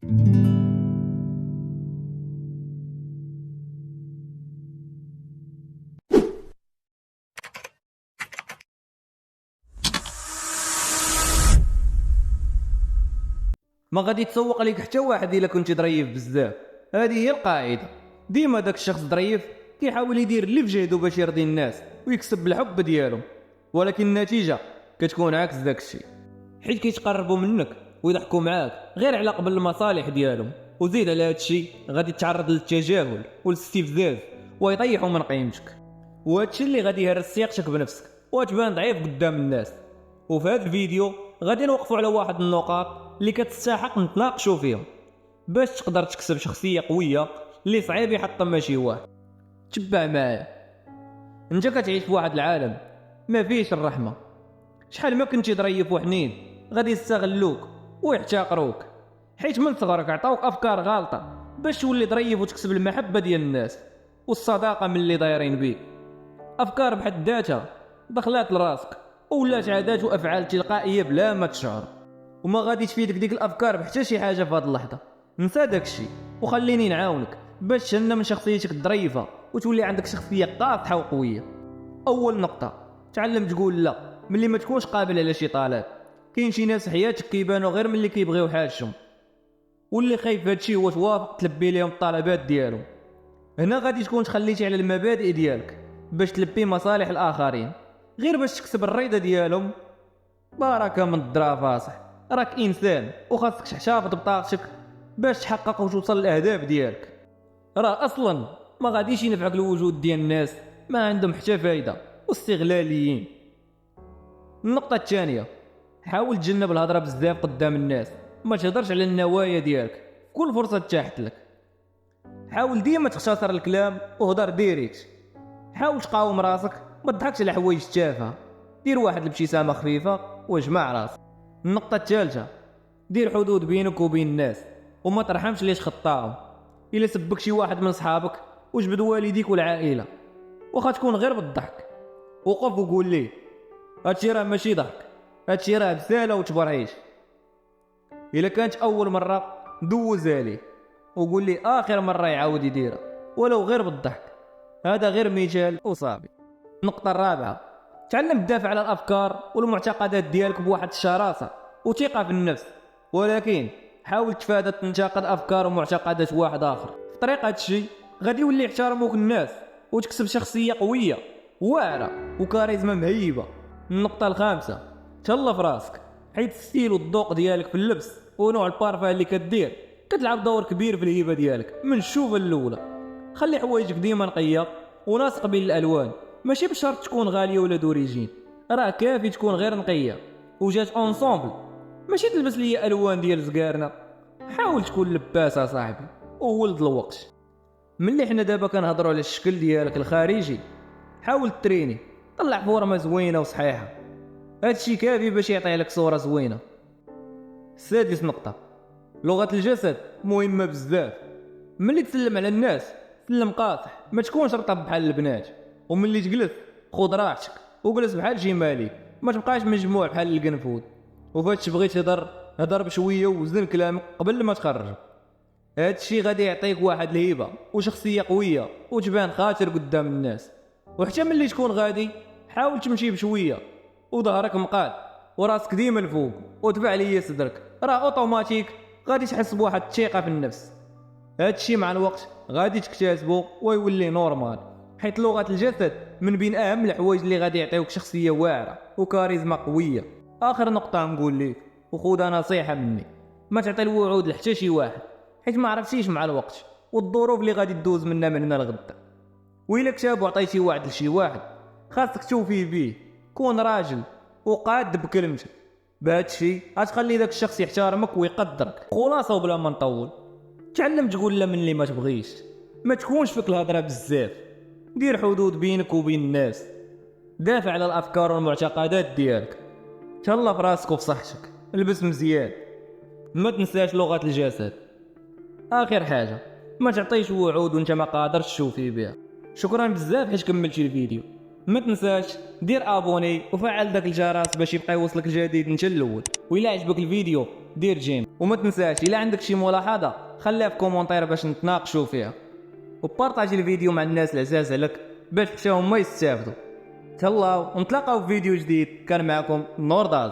ما غادي تسوق عليك حتى واحد الا كنتي ظريف بزاف. هذه هي القاعده. ديما داك الشخص ظريف كيحاول يدير اللي في جهده باش يرضي الناس ويكسب الحب ديالهم، ولكن النتيجه كتكون عكس داك الشيء، حيت كيتقربوا منك ويضحكوا معاك غير على قبل المصالح ديالهم. وزيد على هذا الشيء غادي تتعرض للتجاهل والاستفزاز ويطيحوا من قيمتك، وهذا الشيء اللي غادي يهرس ثقتك بنفسك وتبان ضعيف قدام الناس. وفي هذا الفيديو غادي نوقفوا على واحد النقاط اللي كتستحق نتناقشوا فيهم باش تقدر تكسب شخصيه قويه اللي صعيب يحطمها شي واحد. تبع معايا. انت كتعيش في واحد العالم ما فيهش الرحمه. شحال ما كنتي ظريف وحنين غادي يستغلوك ويحتقروك، حيت من صغرك عطاوك افكار غالطه باش تولي ظريف وتكسب المحبه ديال الناس والصداقه من اللي دايرين بيك. افكار بحد ذاتها دخلات لراسك ولات عادات وافعال تلقائيه بلا ما تشعر، وما غادي تفيدك ديك الافكار بحتى شي حاجه في هذه اللحظه. نسى داك الشيء وخليني نعاونك باش تهنى من شخصيتك الظريفه وتولي عندك شخصيه قاطعه وقويه. اول نقطه، تعلم تقول لا ملي ما تكونش قابل على شي طلب. كاين شي ناس حياتك كيبانوا غير ملي كيبغيو حاجتهم، واللي خايف هادشي هو توافق تلبي لهم الطلبات ديالهم. هنا غادي تكون تخليتي على المبادئ ديالك باش تلبي مصالح الاخرين غير باش تكسب الرضا ديالهم. بركه من الدرافاصح، راك انسان وخاصك تحتفظ بطاقتك باش تحقق وتوصل للاهداف ديالك. راه اصلا ما غاديش ينفعك الوجود ديال الناس ما عندهم حتى فايده واستغلاليين. النقطه الثانيه، حاول تجنب الهضره بزاف قدام الناس. ما تهضرش على النوايا ديالك في كل فرصه تاحت لك. حاول ديما تختصر الكلام وهضر ديريكت. حاول تقاوم راسك، ما تضحكش على حوايج تافهه. دير واحد الابتسامه خفيفه واجمع راسك. النقطه الثالثه، دير حدود بينك وبين الناس وما ترحمش ليش خطاهم. الا سبك شي واحد من صحابك وجبد والديك والعائله واخا تكون غير بالضحك، وقف وقول ليه هادشي راه ماشي ضحك، هادشي راه بساله وتبرعيش. الا كانت اول مره دوزها ليه وقول لي اخر مره يعاود يديرها ولو غير بالضحك. هذا غير مثال وصافي. النقطه الرابعه، تعلم تدافع على الافكار والمعتقدات ديالك بواحد الشراسه وثقه في النفس، ولكن حاول تفادى تنتقد افكار ومعتقدات واحد اخر. في طريق هذا الشيء غادي يولي يحترموك الناس وتكسب شخصيه قويه واعره وكاريزما مهيبه. النقطه الخامسه، تهلا في راسك، حيت الستيل والذوق ديالك في اللبس ونوع البارفان اللي كدير كتلعب دور كبير في الهيبه ديالك من الشوفه الاولى. خلي حوايجك ديما نقيه وناسق بين الالوان، ماشي بشرط تكون غاليه ولا دوريجين، راه كافي تكون غير نقيه وجات اونصومبل. ماشي تلبس ليا الوان ديال زقارنا. حاول تكون لباس صاحبي وولد الوقت. ملي حنا دابا كنهضروا على الشكل ديالك الخارجي، حاول تريني طلع فورمه زوينه وصحيحه. هادشي كافي باش يعطي لك صوره زوينه. سادس نقطه، لغه الجسد مهمه بزاف. ملي تسلم على الناس سلم قاصح، ما تكونش رطب بحال البنات. وملي تجلس خذ راحتك وجلس بحال شي مالك، ما تبقاش مجموع بحال القنفود. وفاش بغيت تهضر هضر بشويه ووزن كلامك قبل ما تخرج. هذا الشيء غادي يعطيك واحد الهيبه وشخصيه قويه وتبان خاطر قدام الناس. وحتى ملي تكون غادي حاول تمشي بشويه وظهرك مقاد وراسك ديما الفوق وتبع ليا صدرك، راه اوتوماتيك غادي تحس بواحد الثقه في النفس. هذا الشيء مع الوقت غادي تكتسبه ويولي نورمال، حيت لغه الجسد من بين اهم الحوايج اللي غادي يعطيوك شخصيه واعره وكاريزما قويه. اخر نقطه نقول لك وخذها نصيحه مني، ما تعطي الوعود لحتى شي واحد، حيت ما عرفتيش مع الوقت والظروف اللي غادي تدوز منها من هنا لغدا. وإلا كتاب وعطيتي وعد لشي واحد خاصك توفي بيه. كون راجل وقاد بكلمتك. بهذا الشيء غتخلي داك الشخص يحترمك ويقدرك. خلاصه وبلا ما نطول، تعلم تقول لا من اللي ما تبغيش. ما تكونش فيك الهضره بزاف. دير حدود بينك وبين الناس. دافع على الافكار والمعتقدات ديالك. تهلا في راسك وفي صحتك. البس مزيان. ما تنساش لغه الجسد. اخر حاجه، ما تعطيش وعود وانت ما قادرش تشوفي بها. شكرا بزاف حيت كملتي الفيديو. ما تنساش دير ابوني وفعل داك الجرس باش يبقى يوصلك الجديد انت الاول. وإلا عجبك الفيديو دير جيم، وما تنساش الا عندك شي ملاحظه خليها في كومونتير باش نتناقشوا فيها، وبارطاجي الفيديو مع الناس العزاز عليك باش حتى هما يستافدوا. تهلاو ونتلاقاو في فيديو جديد. كان معكم نورداز.